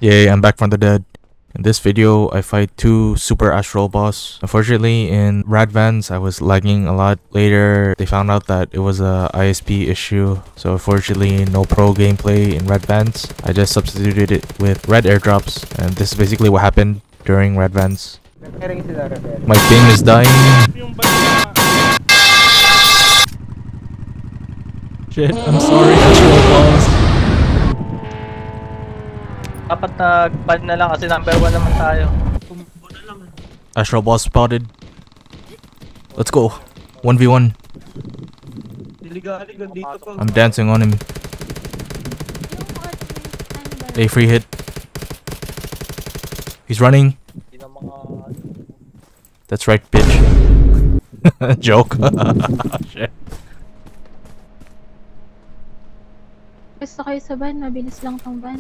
Yay, I'm back from the dead. In this video, I fight two super astral boss. Unfortunately, in Radvans, I was lagging a lot. Later, they found out that it was a ISP issue. So unfortunately, no pro gameplay in Radvans. I just substituted it with red airdrops. And this is basically what happened during Radvans. My ping is dying. Shit, I'm sorry, astral boss. Dapat nag-ban na lang kasi number 1 naman tayo. Astral boss spotted. Let's go. 1v1. I'm dancing on him. A free hit. He's running. That's right, bitch. Joke. Shit. Gusto kayo sa ban, mabilis lang tong ban.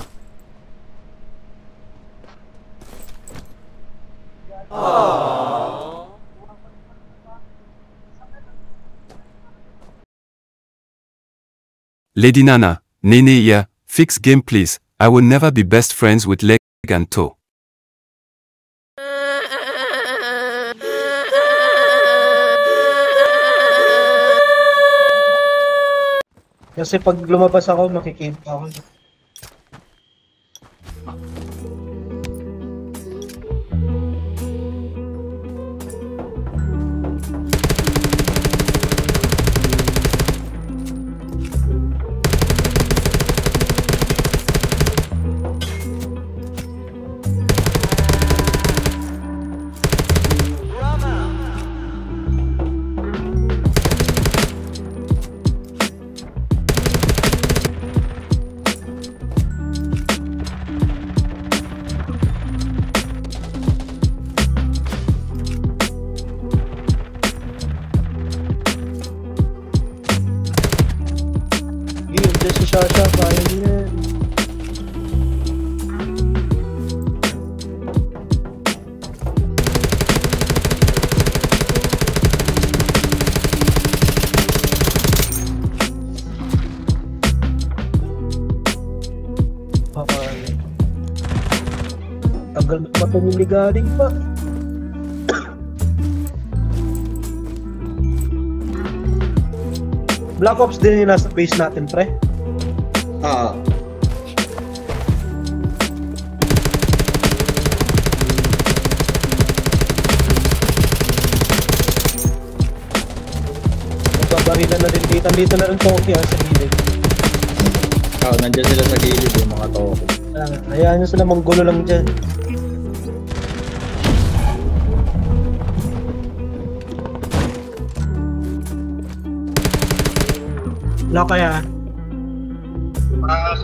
Lady Nana, Nene here, fix game please. I will never be best friends with leg and toe. Kasi pag lumabas ako, makikita ako. Si Shasha, kaya niya. Tagal na matumiligaling pa. Black Ops din yung nasa base natin, pre. Magbabarilan na din dito na rin Toki sa gilid. Nandyan sila sa gilid yung mga Toki. Hayaan nyo sila manggulo lang dyan. Wala kaya?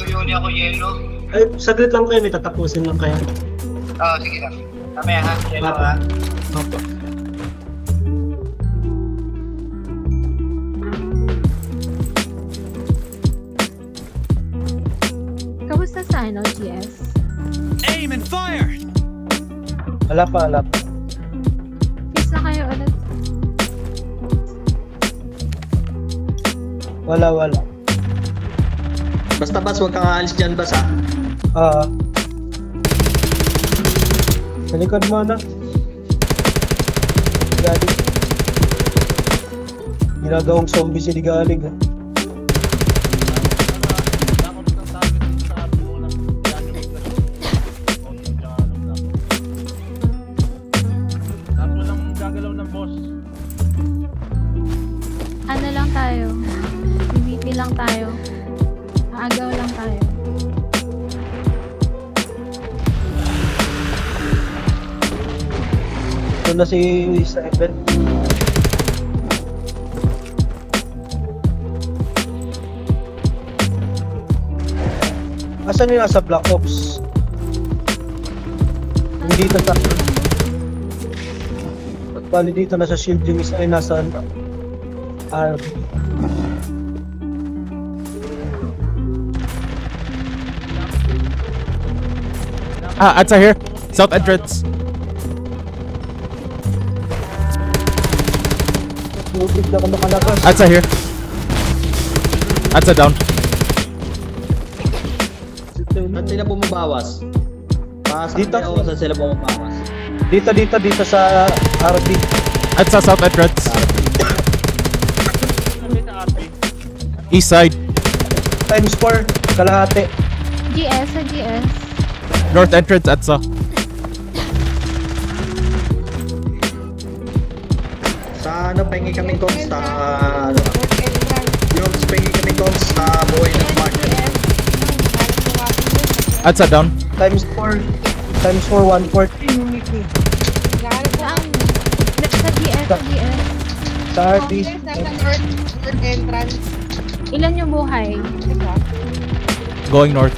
Suyuni ako yellow. Ay, saglit lang kayo, may tatapusin lang kaya. Sige lang. Mamaya ha, yellow ha. Opo. Kamusta sa GS? Aim and fire! Wala pa. Peace na kayo ulit. Wala. Basta Bas, huwag kang aalis dyan Bas ha. Sa likod mo na. Galing. Ginagawang zombie si Ligalig ha. Ano lang tayo? PvP lang tayo. Aagaw lang tayo. Ito na si Seven. Asan yung nasa Black Ops? Hindi dito sa... Bali dito nasa shield yung isa ay nasa... Adsa here. South entrance. Adsa here. Adsa down. Ba't sila bumabawas? Dito. Saan sila pumapakas? Dito sa RB. At sa south entrance. East side. Times 4. Kalahati. GS sa GS. North entrance at sa. Sa ano, pengi kaming comms sa ano? Yung pengi kaming comms sa buhay ng market. At sa down. Times 4. Times 4, 1/4. Saan? Sa GS, sa GS. Sa RB. Ilan yung buhay? Going north.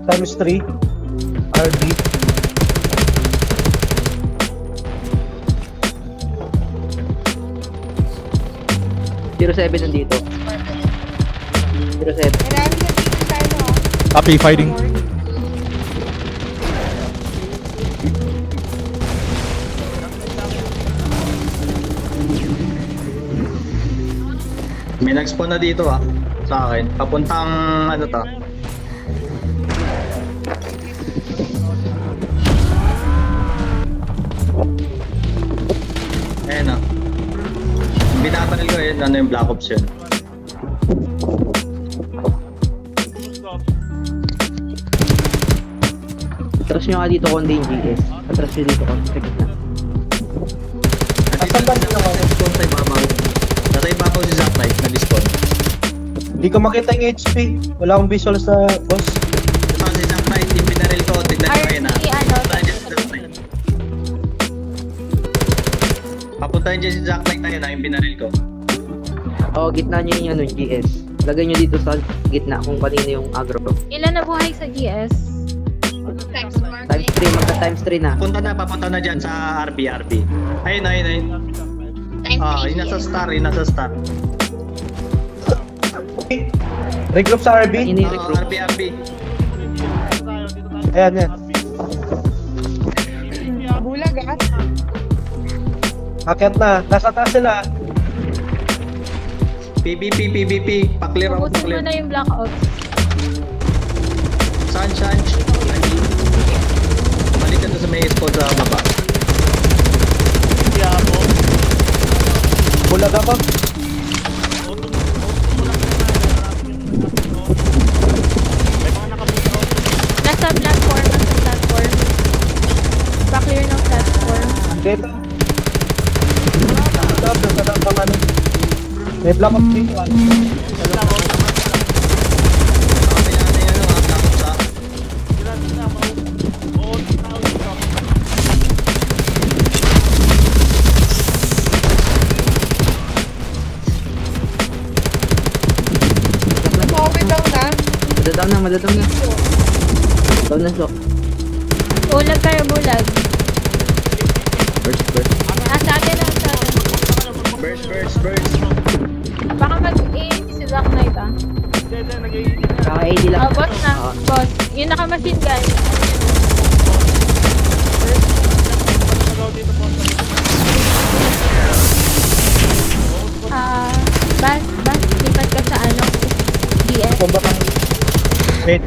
Times 3. RB. Zero 7 nandito. 07. Copy, fighting. May nag-spawn na dito sa akin. Papuntang ano to? Ayan o. Binabanal ko ano yung Black Ops yun. Atras nyo nga dito konti yung GS. Atras nyo dito konti sa gitna. Asan ba sila? Nag-spawn sa ibabaw. Nasa ibabaw si Zack Knight, nag-spawn. Hindi ko makita yung HP. Wala akong visual sa boss. Ito si Zack Knight, yung pinaril ko. Tignan nyo kayo na. ano? Papuntahan dyan si Zack Knight. Papuntahan dyan si Zack Knight na yun, yung pinaril ko. Oo, gitna nyo yung ano, GS. Lagay nyo dito sa gitna kung kanino yung agro. Ilan na buhay sa GS? Times 3, magka-times 3 na. Papunta na dyan sa RB. Ayun. Yun nasa star, Regroup sa RB. RB. Ayan. Akyat na. Nasa taas sila. PVP. Pa-clear out, Pupusin mo na yung blackouts. Saan? Balik ka doon sa may spawn sa baba. Bulag ako. Nasa platform. Pa-clear ng platform. Dito. Nasa pang ano. May Black Ops dito. Madadam na. Down na, so. Bulag kayo, bulag. Burst. Sa atin. Burst. Baka mag-AAD si Zack Knight Kaka-AD lang. boss na. Boss. Yung naka-machine gun. Bas, lipat ka sa ano? DS. Wait.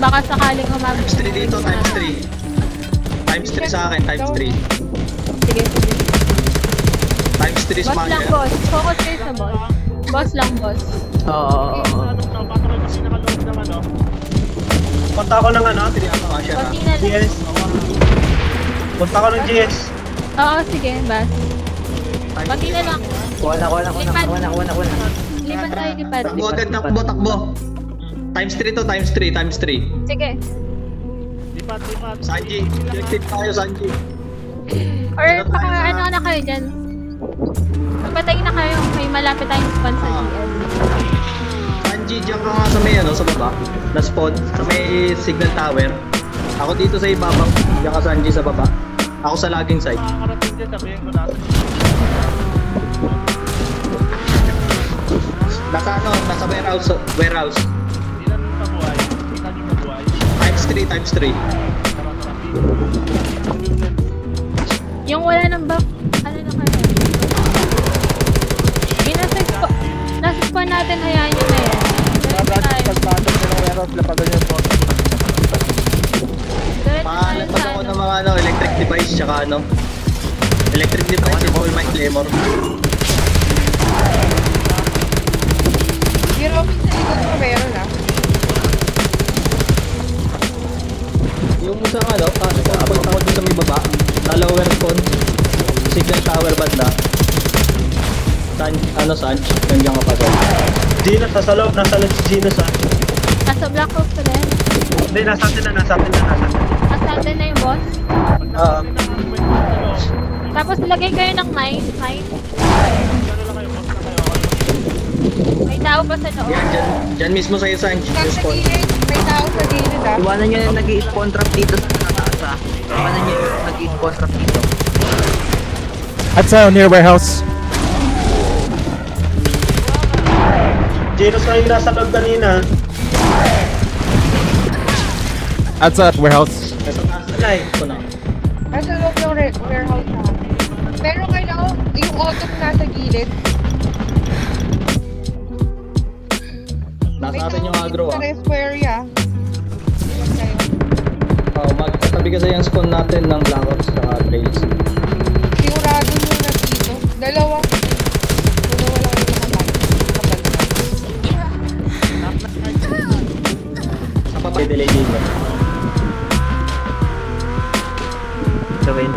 Baka sakaling umabot. Times 3 dito, times 3. Times 3 sa akin, times 3. Sige. Times 3 Boss smash. lang, boss. Focus kayo sa boss. Boss lang, boss. Oo. Punta ako ng ano? Konti na lang. GS. Punta ako ng GS. Oo, sige, bas. Konti na lang. Kuha na. Lipat tayo, lipat. Takbo. Times 3 to, times 3. Sige. Sanji, collective tayo, Sanji. Or baka ano na kayo dyan. Magpatay na kayo. May malapit tayong spawn sa GS. Sanji, diyan ka nga sa may ano, sa baba. Na-spawn, sa may signal tower. Ako dito sa ibabang, diyan ka Sanji sa baba. Ako sa lagging side. Nasa warehouse. Times 3. Yung wala ng buff, ano na kayo? Yung nasa spawn natin, hayaan nyo na yan. lapagan yung boss. Pangalan pa ako ng mga electric device tsaka electric device and all my claymore. Yung office sa likod mo meron Yung sa punta ko dun sa may baba, sa lower con, signal tower banda. Sanch, nandiyan ka pa doon. Gino, nasa loob si Gino sa. Nasa Black Ops ka din? Hindi, nasa atin na. Nasa atin na yung boss? Oo. Tapos lagay kayo ng mine. May tao pa sa loob. Yan, dyan mismo sa'yo, Sanch. Sa gilid, may tao sa gilid Iwanan nyo yung nag-i-spawn trap dito sa taas Iwanan nyo yung nag-i-spawn trap dito. Outside near warehouse. Gino sa yung nasa loob kanina. Outside warehouse. Nasa taas na Ito na. Nasa loob ng warehouse na. Meron kayo yung auto nasa gilid. Nasa atin yung agro Sa rest area. Magkatabi kasi yung spawn natin ng Black Ops sa trails. Sigurado nyo na dito. Dalawa lang yung Sa pa delay dito. Gawin.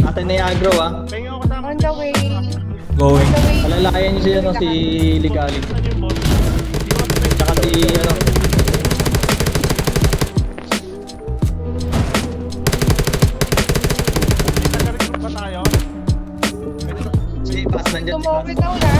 Atin na yung agro On the way. Going. Alalayan niyo siya si Ligali. Tsaka si Si Pass nandiyan. Tumawid daw na.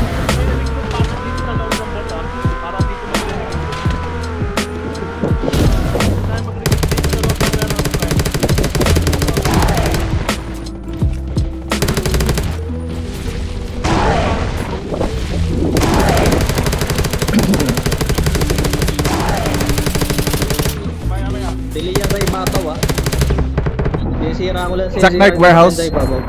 Dili yan sa ibabaw Sisira ko lang si Zack Knight warehouse. Sa ibabaw.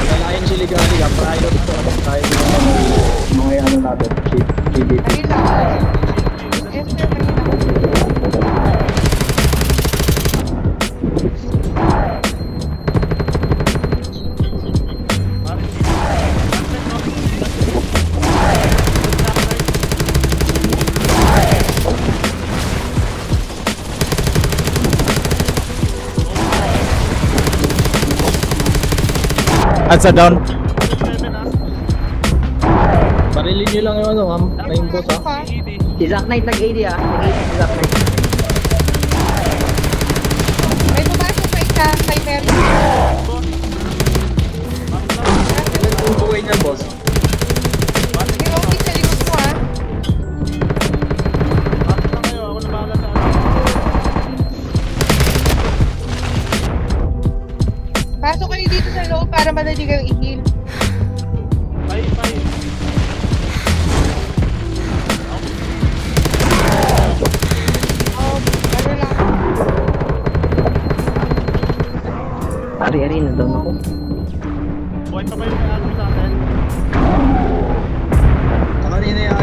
Alalayan si Ligali ka. Prior ito. Tayo mga natin. GDP. Ayun lang. Esther, Outside down. Barilin nyo lang yung ma'am. Main boss Si Zack Knight nag-AD Nag-AD si Zack Knight. may pumasok pa isa kay Mary. Yung buhay niya boss. Yung office sa likod mo Pasok kayo dito sa loob para madali kayong i-heal. Ari-ari na down ako. Sa kanina yung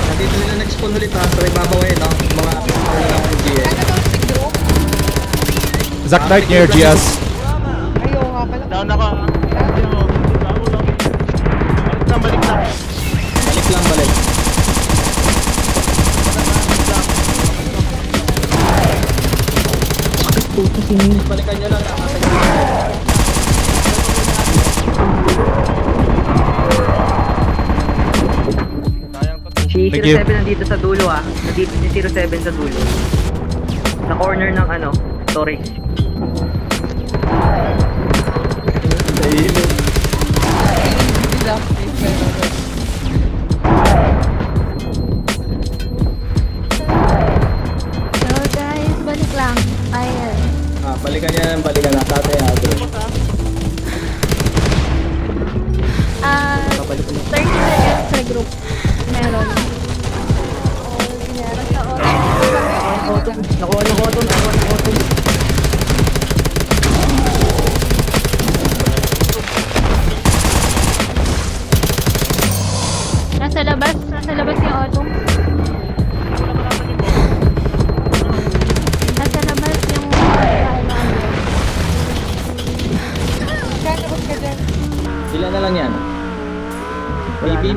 nandito nila nag-spawn ulit sa may babaw mga GS. Ano daw si Drew? Zack Knight near GS. Ayaw nga pala. Down ako. Balik na. Balik. Balikan nyo lang. Si Thank you. 07 nandito sa dulo Nandito si 07 sa dulo. Sa corner ng storage. So guys, balik lang. Ayan. Balikan na. Tatay agro. 30 seconds sa group. Meron. Nakuha ng auto.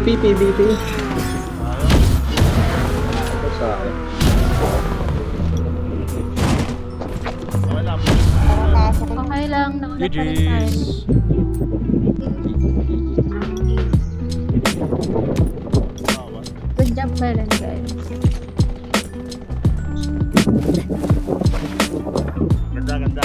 PVP. Ito sa akin. Okay lang. Nakulit pa rin tayo. Good job pa rin, guys. Ganda.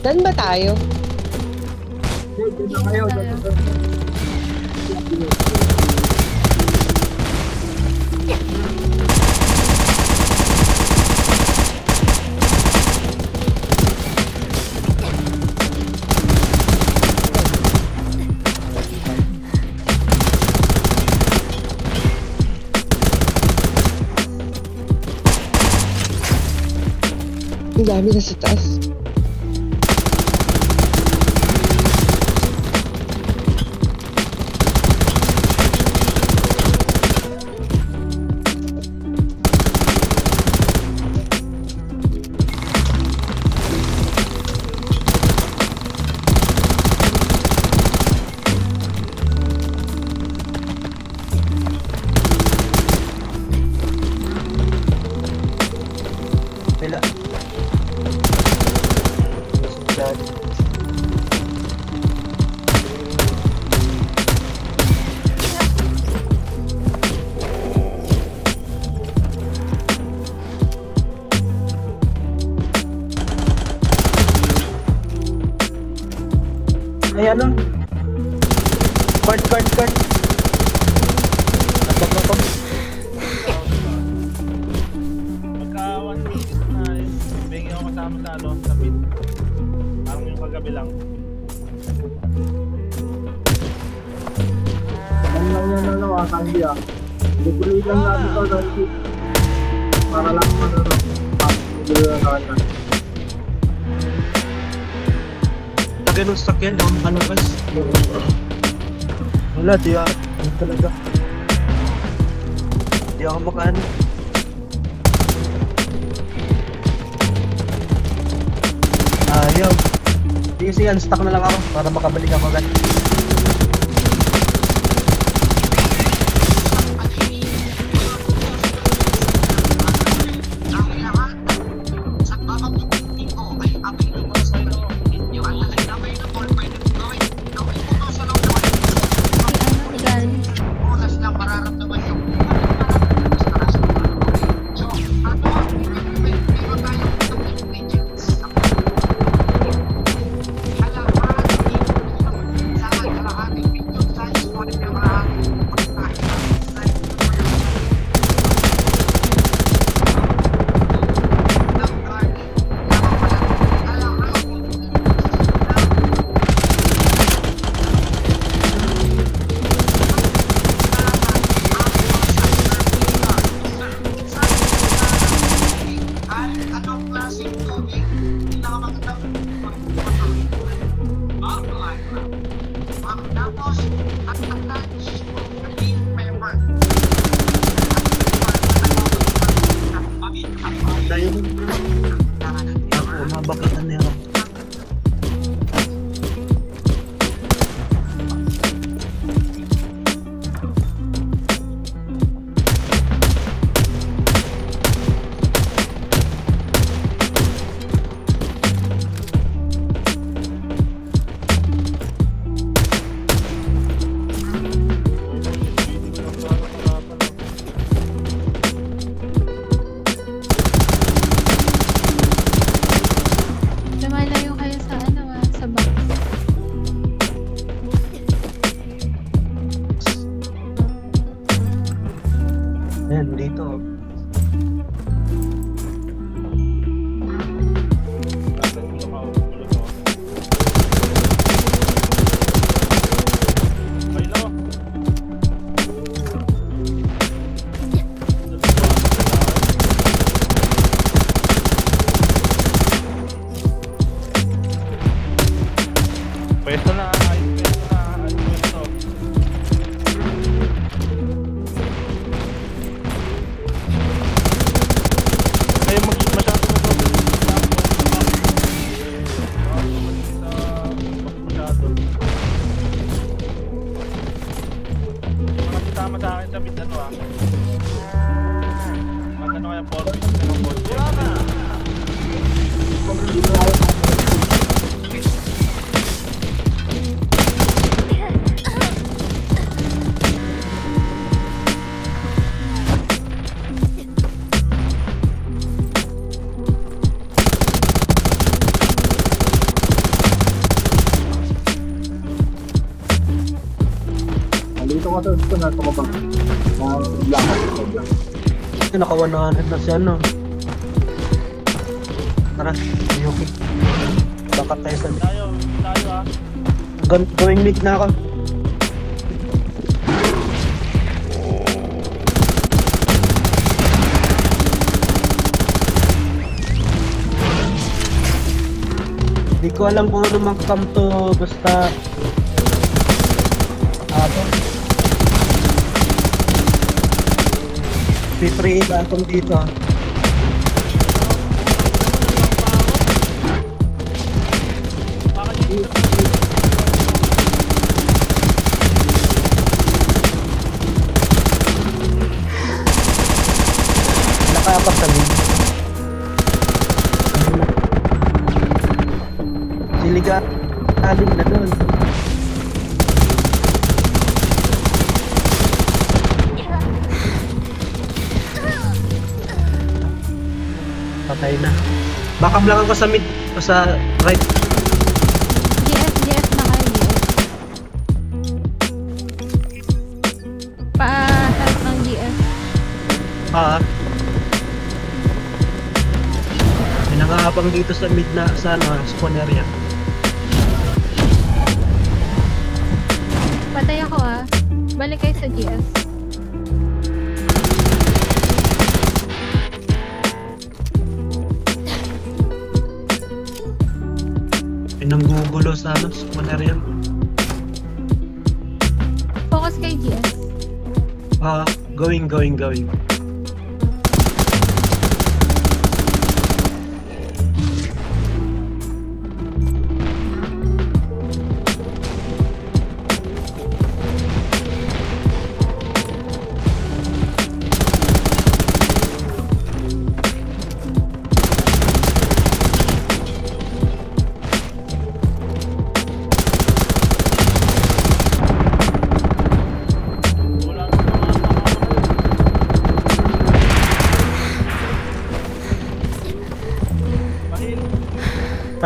Saan ba tayo? Ang dami na sa taas. Ay, ano? Card. Nagpapapag. Pagka 1 minute na bigyan ako kasama sa ano, sa pit. Parang yung paggabi lang. Ano lang yan, Sandy ah. Dipuli lang natin ito, Sandy. Para lang hindi lang kanya. Ganun stock yan, ano guys? Wala, diya. Ano talaga? Hindi ako makano. Ayaw. Sige, unstuck na lang ako para makabalik ako agad. Pwesto na, ayun pwesto. Kaya masyado na to. Masyado. Mga kasama sa akin sa mid ano ah. Magano kaya 4 Wala na! Dito ko sa na tumabang. Naka-100 na siya, no? Tara, Yuki. Bakat tayo sa... Tayo ah. Going mid na ako. Hindi ko alam kung ano mag-come to, basta... P3 akong dito. Nakapagsalig. Siliga. Aling na doon. Patay na. Backup lang ako sa mid o sa right. GF na kayo, GF. Pa-help ng GF. May nangahapang dito sa mid na sa ano, spawn area. Patay ako ah. Balik kayo sa GF. Nanggugulo sa ano, spawn area. Focus kay GS. Going.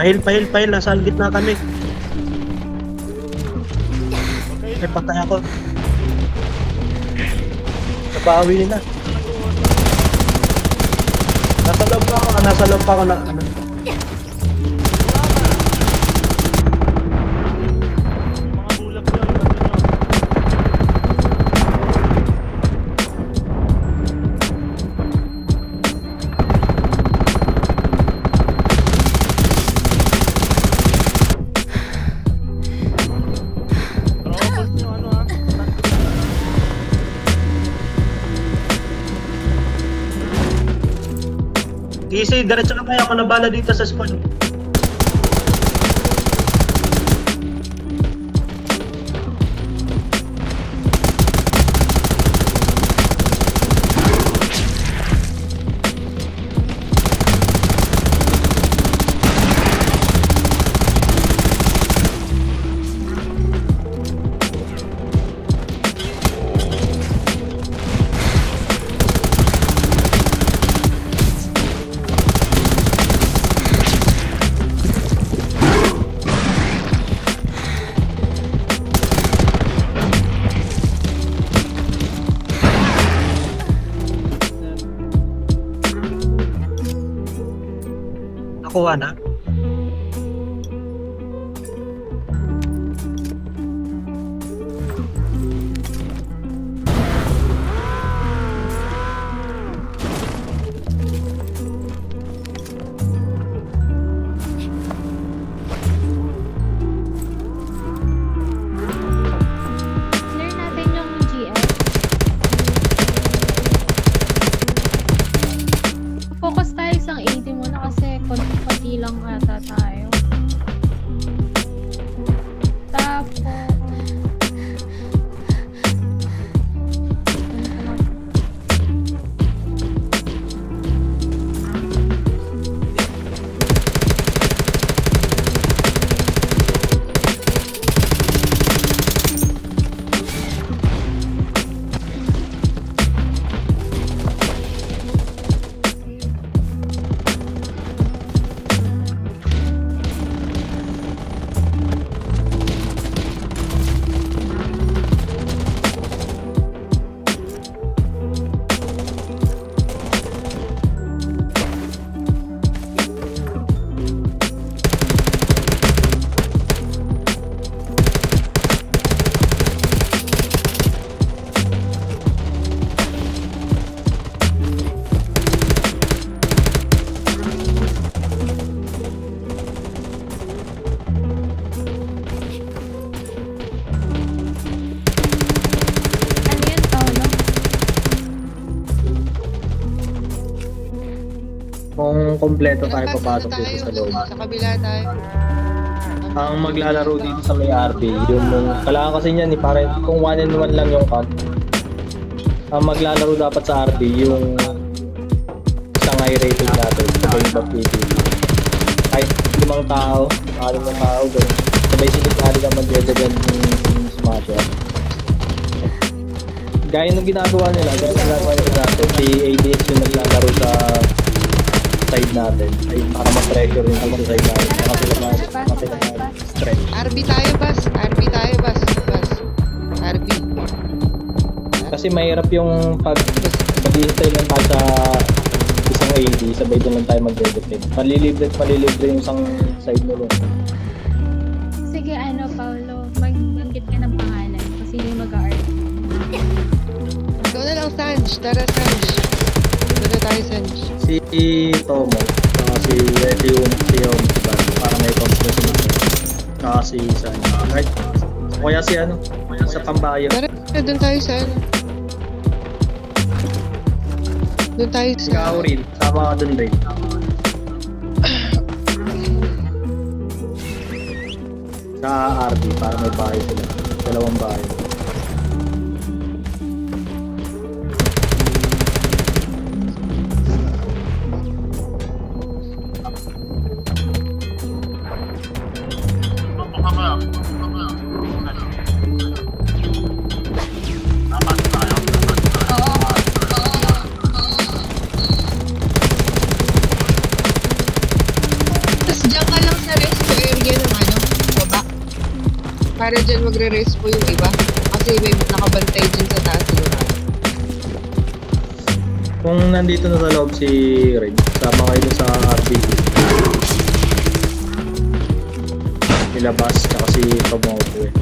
Pahil. Nasa gitna kami. Ay, patay ako. Nabawi nila. Nasa loob pa ako na ano. Mga bulak yun, bato nyo. Trouble nyo, ano ha? Easy, diretso na kaya ako na bala dito sa spawn. Nakuha na. Clear natin yung GF. Focus tayo sa 80 muna kasi konti lang ata tayo. Tapos ano yun, Paolo? Kung kompleto tayo papasok dito sa loob. Sa kabila tayo. Ang maglalaro dito sa may RB, yung kailangan kasi niyan pare kung 1 and 1 lang yung count. Ang maglalaro dapat sa RB yung isang high rating natin sa game of PvP. Kahit 5 tao, 6 na tao doon. Sabay sinikali ka magdedegan yung smasher. Gaya ng ginagawa nila, si ADS yung naglalaro sa side natin ay para ma-pressure yung sa side natin. Saka sila ma-stretch. RB tayo, boss. RB. Kasi mahirap yung pag mag-i-stay lang tayo sa isang AD, sabay doon lang tayo mag-defend. Palilibre yung isang side mo doon. Sige, ano, Paolo, mag-banggit ka ng pangalan kasi yung mag-art. Ikaw na lang, Sanj. Tara, Sanj. Tara tayo, Sanj. Si Tomo, saka si Home, para may complex naman. Saka si San. Right? Kaya si ano, sa Pambayo. Tara, doon tayo sa ano. Doon tayo Si sa... Aurin, sama ka doon rin. Sa RB, para may bahay sila. 2 bahay. Tapos dyan ka lang sa Para dyan magre-respo yung iba. Kasi may nakabantay dyan sa taas siguro. Kung nandito na sa loob si Red, sama kayo sa RB. Ilabas, tsaka si Tomoto eh.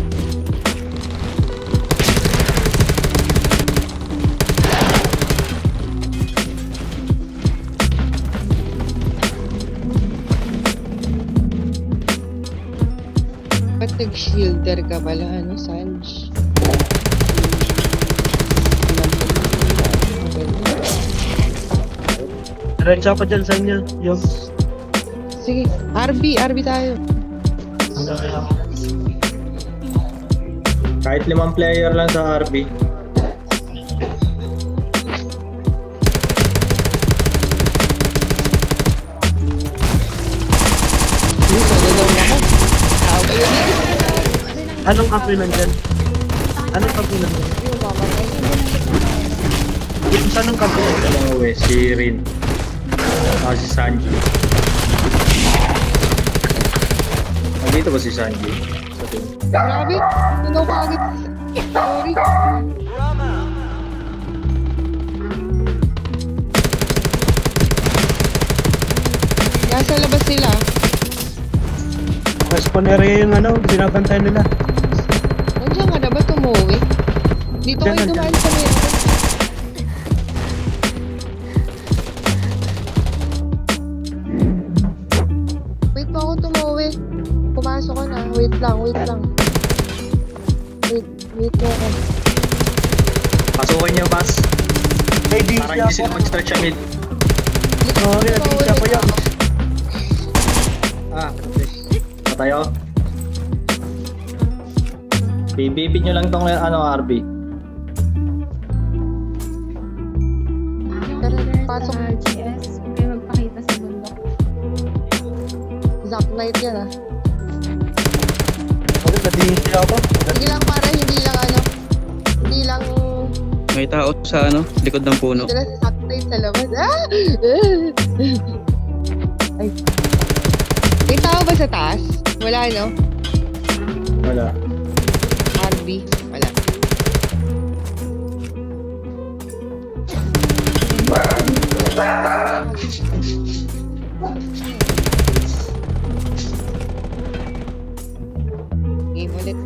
Ba't nag-shielder ka pala, ano, Sanj? Diretso ako dyan sa inyo. Yung... Sige, RB tayo. Kahit 5 player lang sa RB. Anong kape nandyan? Anong kape nandyan? Yung saan ang kape nandyan? Ano eh, si Rin. Si Sanji. Nandito ba si Sanji? Sa team. Grabe, ano ka agad? Sorry. Nasa labas sila. Responere yung ano, binabantay nila. Nandiyan ka na ba tumuwi? Dito kayo dumaan sa meron. Wait pa ako tumuwi. Pumasok ko na. Wait lang. Wait mo ako. Pasukin niyo, Bas. May busy Para hindi sila ako. mag-stretch ang mid. Sorry, nabisi ako yan. Okay. Patayo. Bibipit nyo lang tong RB. Pasok. Sa GS, huwag kayo magpakita sa bundok. Zack Knight yan ah. Sorry, nabisi ako. Sige lang para hindi lang May tao sa likod ng puno. sila si Zack Knight sa labas. Ah! Ay. May tao ba sa taas? Wala, no? Wala. RB. Wala. Game ulit.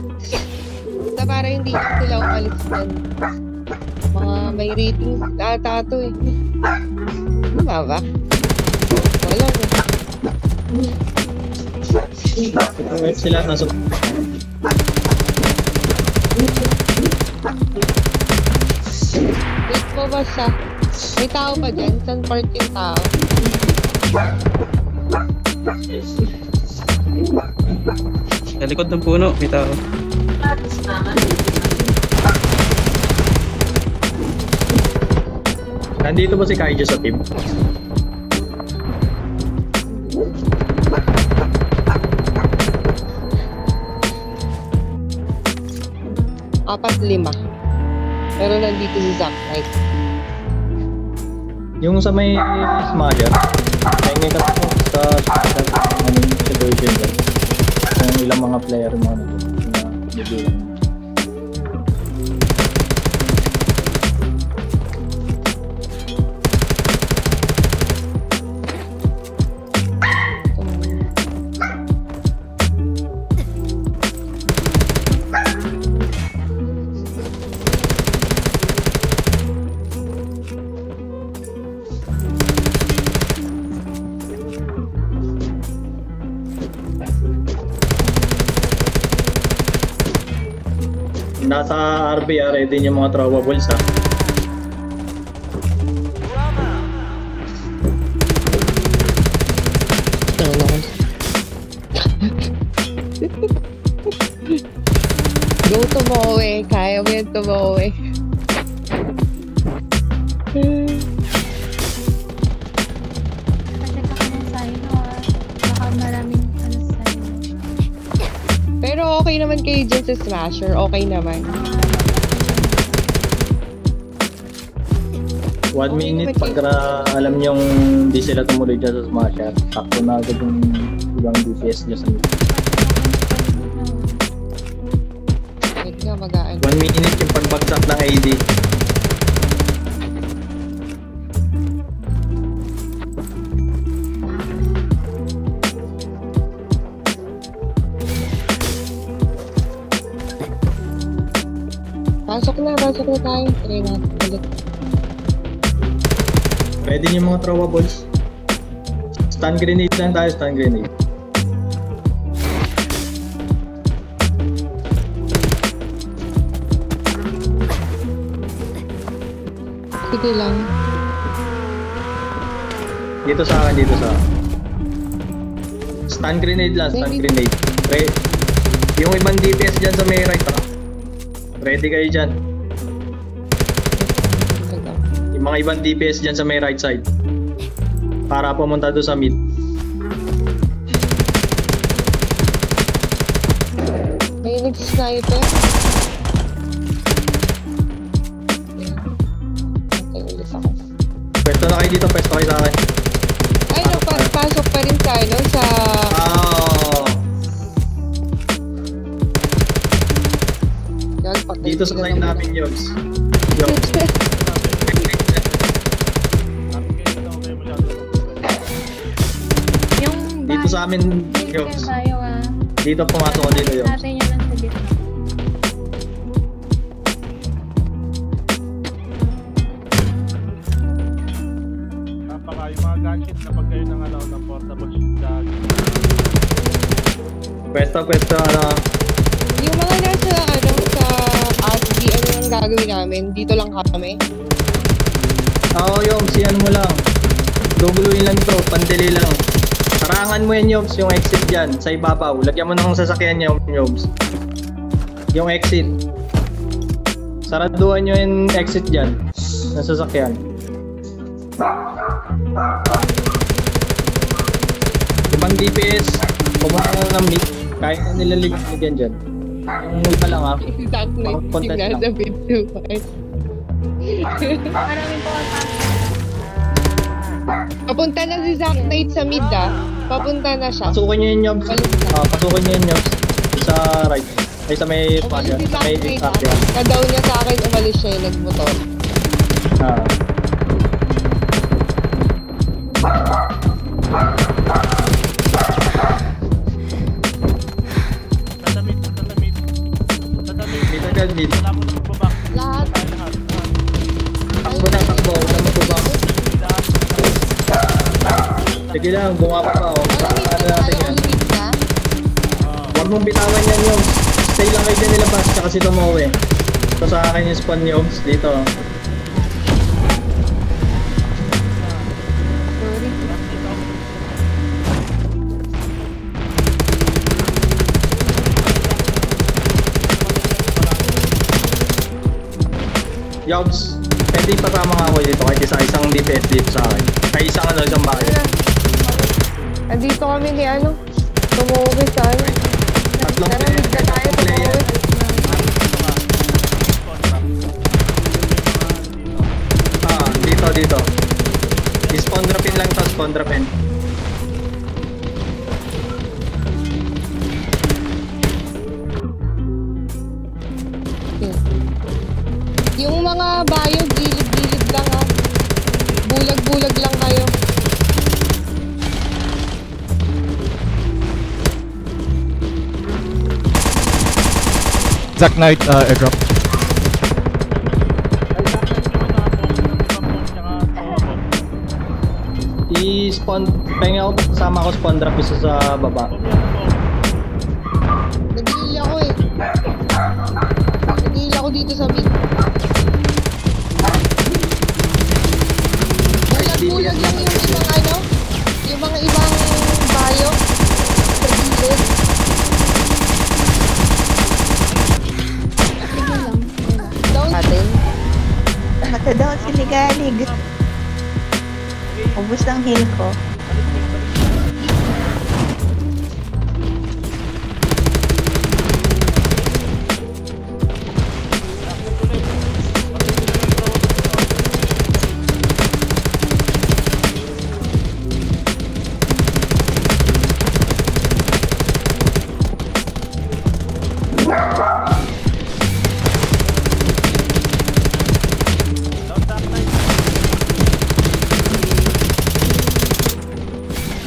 Basta para hindi lang sila umalis dyan. Mga may rating tato eh. Ano ba? Wala na. Wait sila nasa... Wait mo ba siya? May tao pa dyan? Saan part yung tao? Sa likod ng puno, may tao. Nandito ba si Kaijo sa team? Apat, 5. Pero nandito si Zack Knight. Yung sa may Smasher, may ka sa Virgin doon. Kung ilang mga player mga nandun na bibilang. Nasa RB, ready yung mga throwables ha. Go Tomoe. Kaya mo yan Tomoe. Kasi ka ng sino ah. Baka maraming ano sa'yo. Pero okay naman kayo dyan sa Smasher. Okay naman. 1 minute pag alam nyong di sila tumuloy dyan sa Smasher, takto na agad yung ibang DPS dyan sa mid. mag-aan. 1 minute yung pagbagsak ng AD. Pasok na tayo. Try natin ulit. Pwede yung mga throwa balls. Stun grenade lang tayo, stun grenade. Sige lang. Dito sa akin. Stun grenade lang, stun grenade. Yung ibang DPS dyan sa may right, ready kayo dyan. Yung mga ibang DPS dyan sa may right side. Para pumunta doon sa mid. May nag-sniper. Okay, ulit ako. Pwesto na kayo dito, pwesto kayo sa akin. Ay, pasok pa rin tayo sa... Dito sa line namin, Yogs. Dito sa amin, Yogs. Dito pumasok ko dito, Yogs. Natin yan lang sa gitna. Napaka yung mga gunship na pag kayo ng portable gun. Pwesto, Yung mga nasa, sa ASB, ano yung gagawin namin? Dito lang kami. Oo, Yogs, yan mo lang. Guguluhin lang to, pandili lang. Harangan mo yan, Yogs, yung exit dyan, sa ibabaw. Lagyan mo ng sasakyan niya, Yogs. Yung exit. Saraduhan nyo yung exit dyan, na sasakyan. Ibang DPS, pumunta na ng mid, kahit na nilaligyan dyan. Yung iba lang ha. Exactly. Content Yung lang. nasa mid too. Maraming po Papunta na si Zack Knight sa mid Papunta na siya. Pasukin nyo yung Yogs. Pasukin nyo yung Yogs. Sa right. Ay sa may Umalis si sa Zack may Knight area. Na-down niya sa akin, umalis siya yung nagmotor. Tatamid. Mid. Wala mo nang babak. Lahat. Takbo na, takbo. Wala mo ba? Sige lang, bumaba pa ako. Ano natin yan? Huwag mong bitawan yan, Yogs. Stay lang kayo dyan nilabas, tsaka si Tomoe. Ito sa akin yung spawn, Yogs. Dito. Yogs, pwede ipasama nga ako dito kahit isang DPS dito sa akin. Kahit isang bahay. Andito kami ni Tumuwi sa Tatlong Tara, mid na tayo, player. Dito. Spawn dropin lang to, spawn dropin. Yung mga bayo, gilid-gilid lang Bulag-bulag lang kayo. Zack Knight, airdrop. I-spawn, pahinga ako, kasama ako spawn drop isa sa baba. Nagihil ako Nagihil ako dito sa mid. Bulag-bulag lang yung ibang yung mga ibang bayo. Sa gilid. Down natin. Matadown sinigalig. Ubus ang heal ko.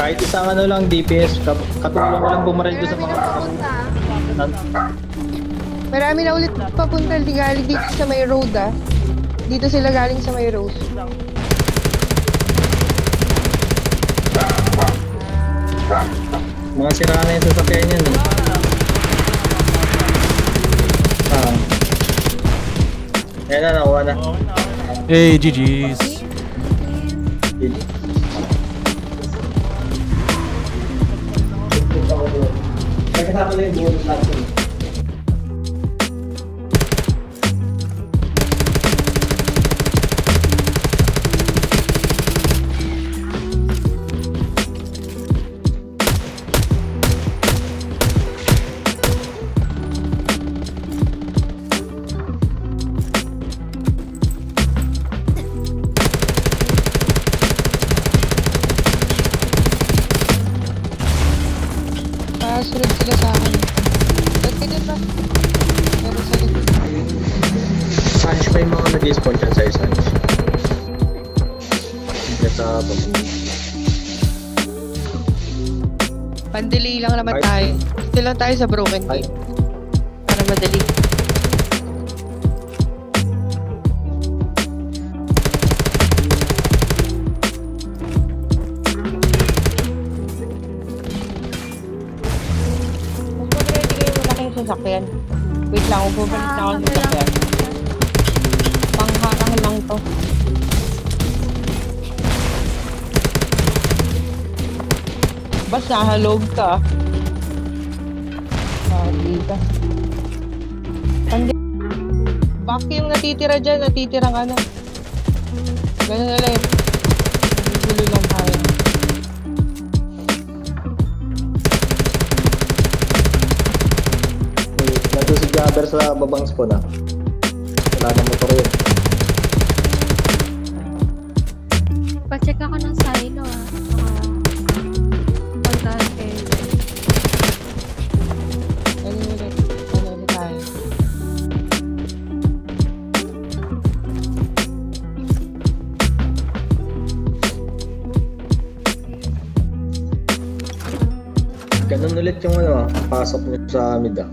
Kahit isang ano lang, DPS, katulong ko lang bumaril doon sa mga Marami na ulit papunta galing dito sa may road ah. Dito sila galing sa may road. Mga sira na yung sasakyan yan eh. Ayan na, nakuha na. Hey, GG's. Kasama na yung bonus natin. Sunod sila sa akin. Ba't ka dyan ba? Meron sa likod. Sanch pa yung mga nag-spawn dyan sa'yo, Sanch. Dyan sa baba. Pandili lang naman tayo. Dito lang tayo sa broken gate. Para madali. Sasakyan. Wait lang, bumalik na ako ng sasakyan. Pangharang lang to. Bas nahalog ka. Dito. Baki yung natitira dyan, natitirang ano. Ganun na lang. Gulo lang tayo. Nandun si Jabber sa babang spawn ah. Wala na motor yun. Pa-check ako ng silo ah. Puntahan kayo. Ano ulit tayo. Ganun ulit yung ano ah, pasok nyo sa mid ah.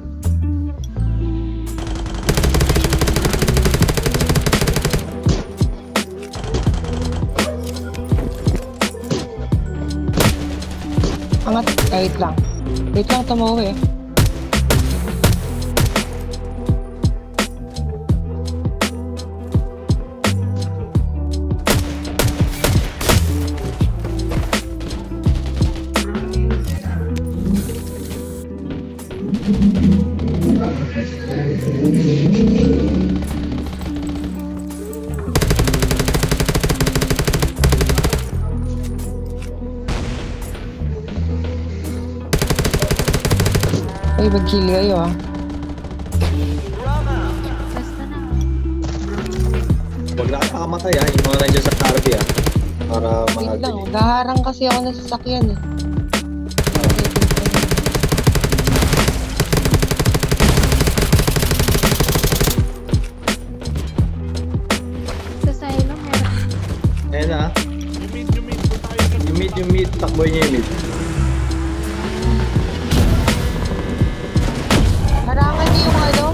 Angat, wait lang. Wait lang, tumuwi eh. Ay, mag-heal kayo ah. Basta na. Huwag na kapakamatay ah, yung mga nandiyan sa RB ah. Para Wait mga lang, gaharang kasi ako ng sasakyan eh. Sa silo meron. Ayan na ah. Yung mid, takboy niya yung mid. Harangan niyo yung ano?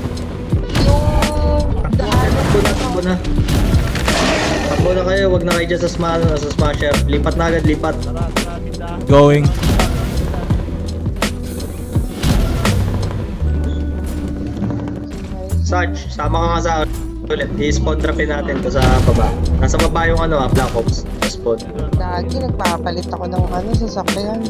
Yung daan. Takbo na. Takbo na kayo, wag na kayo dyan sa smasher. Lipat na agad, lipat. Going. Sarge, sama ka nga sa ulit. I-spawn trapin natin to sa baba. Nasa baba yung ano ah, Black Ops. Spawn. Lagi nagpapalit ako ng ano, sasakyan.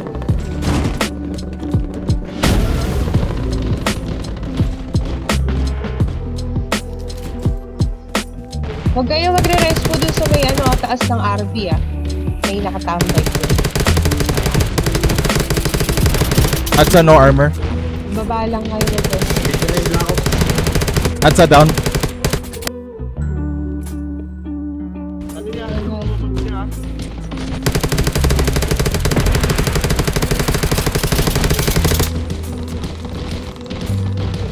Huwag kayo magre-respo dun sa may ano, taas ng RV ah. May nakatambay ko. At sa no armor. Baba lang kayo na to. Dito na yung Black Ops. At sa down.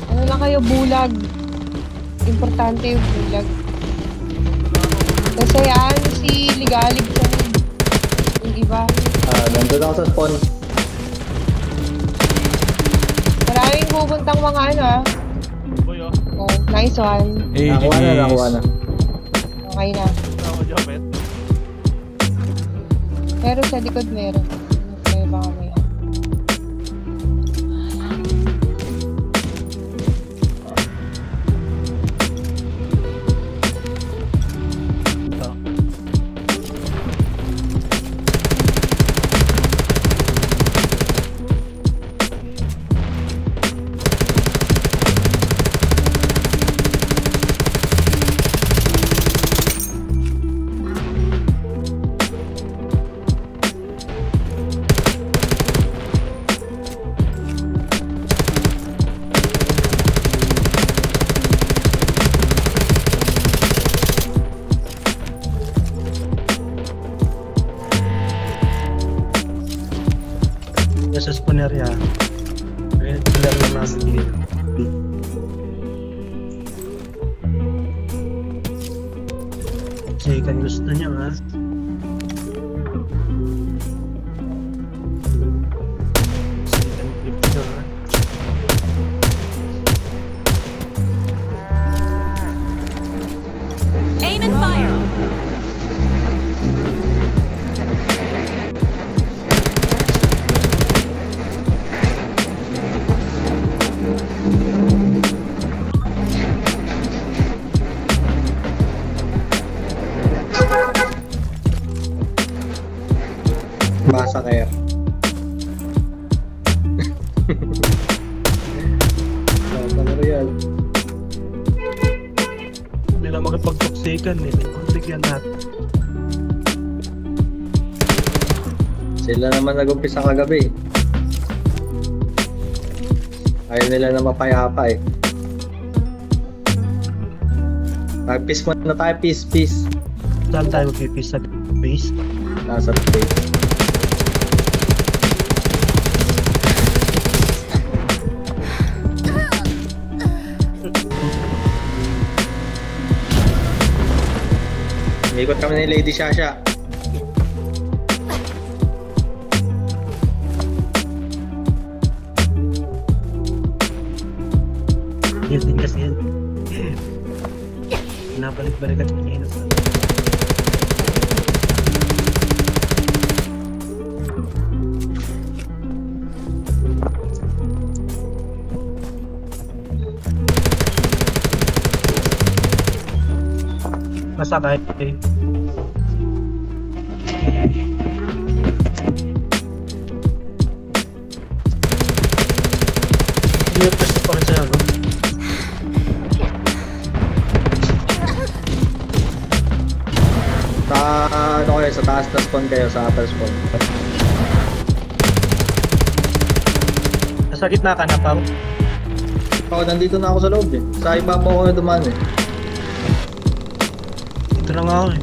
Ano lang kayo, bulag. Importante yung bulag. Kasi yan, si Ligalig sa Yung iba. Nandun ako sa spawn. Maraming pupuntang mga ano ah. Boy, oh. Oh, nice one. Hey, Nakuha na. Okay na. Ako, Jopet. Pero sa likod meron. Kaya baka may ano. Sa spawneria. Ayun, killer na namin dito. Kasi kung gusto niyo ha. Second clip nyo ha. Aim and fire. Basa kaya. Ano yan? Hindi na makipagtoksikan eh. Kontik yan natin. Sila naman nag-umpisa kagabi. Ayaw nila na mapayapa eh. Mag-peace muna tayo, peace. Saan tayo mag-peace sa base? Nasa base. Ikot kami ni Lady Shasha. Yes, din kasi yan. Pinabalik-balik at makinas na. Masakay. Hindi yung pwesto pa rin sa'yo, no? Sa taas na spawn kayo, sa upper spawn. Nasa gitna ka na, Pao. Oo, nandito na ako sa loob eh. Sa ibabaw ko na dumaan eh. Dito lang ako eh.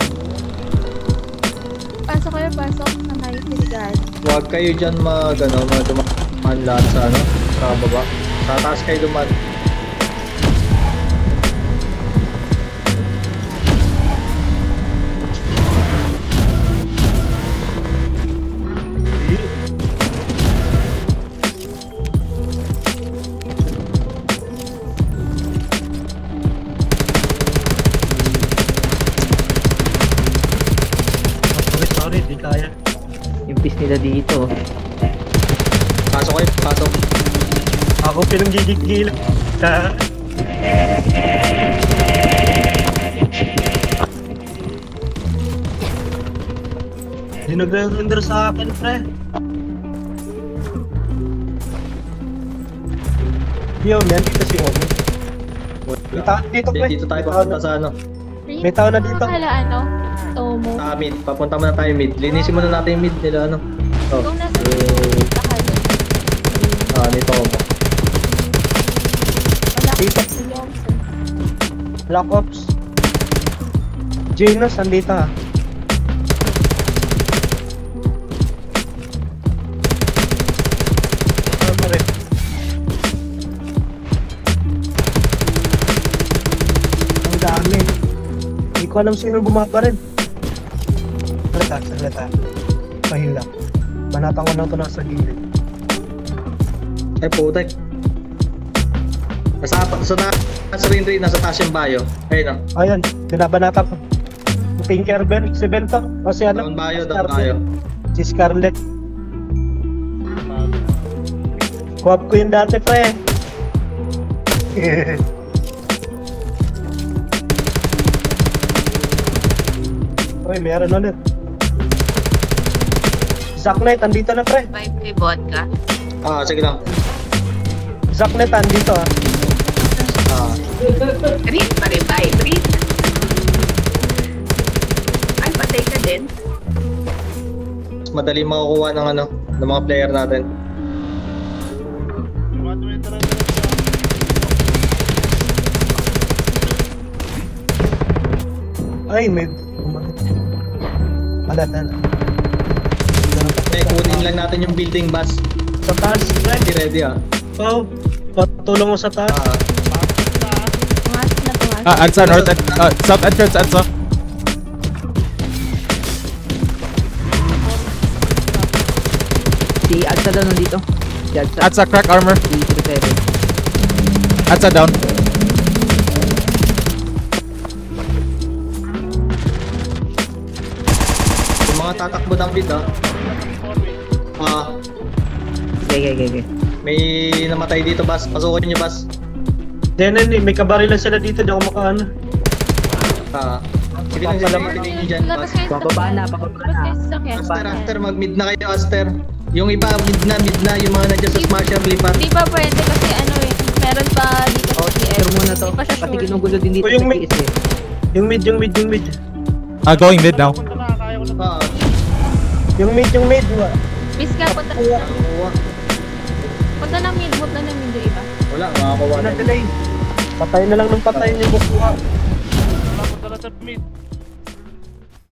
Pasok kayo, pasok. Nanay, siligan. Huwag kayo dyan dumaan lahat sa sa baba. Sa taas kayo dumaan. Sorry, di kaya. Yung piece nila dito. Pasok kayo, pasok. Ako pinanggigigil. Hindi nagre-render sa akin, pre. Yo, nandito si Omi. Dito, pre. Dito tayo papunta sa May tao na dito. Tomo. Sa mid. Papunta muna tayo mid. Linisin muna natin yung mid nila Kung nasa dito ka doon. Nito ako. Dito. Black Ops. Genos, andito ha. Ang dami. Hindi ko alam sino bumapa rin. Salita. mahila. Banatan ko lang ito nasa gilid. Ay, putek. Nasa rin nasa taas yung bayo. Ayun o. Ayan, binabanatan ko. Tinkerbell, si Bento. O si ano? Down bayo. Si Scarlett. Kuwap ko yung dati, pre. Uy, meron ulit. Zack Knight, andito na, pre. May vodka. Sige lang. Zack Knight, andito, ha. Reed pa rin ba? Reed. Ay, patay ka din. Madali makukuha ng ng mga player natin. Ay, may... Alat. Kunin lang natin yung building bus. Sa taas, pre. Ready Oh, patulong mo sa taas. Tumas na tumas. Ansa, north, south entrance, Ansa. Si Adsa daw nandito. Si Adsa. Ansa, crack armor. 307. Ansa down. Yung mga tatakbo ng bid Okay. May namatay dito, bus. Pasukin nyo, bus. Denen, may kabarilan sila dito, di ako makaano. Sige lang sila makinig nyo dyan, bus. Pababa na. Aster, mag-mid na kayo, Aster. Yung iba, mid na, yung mga nandiyan sa smasher, lipat. Di pa pwede kasi meron pa dito sa CS. Sure muna to. Di pa siya Kasi sure. ginugulo din dito Yung sa mid. PS eh. Yung mid. Going mid now. Yung mid. Miska, punta na mid, punta na mid, di ba? Wala, makakuha na. Patay na lang ng patay yung bukuha. Wala, punta na sa mid.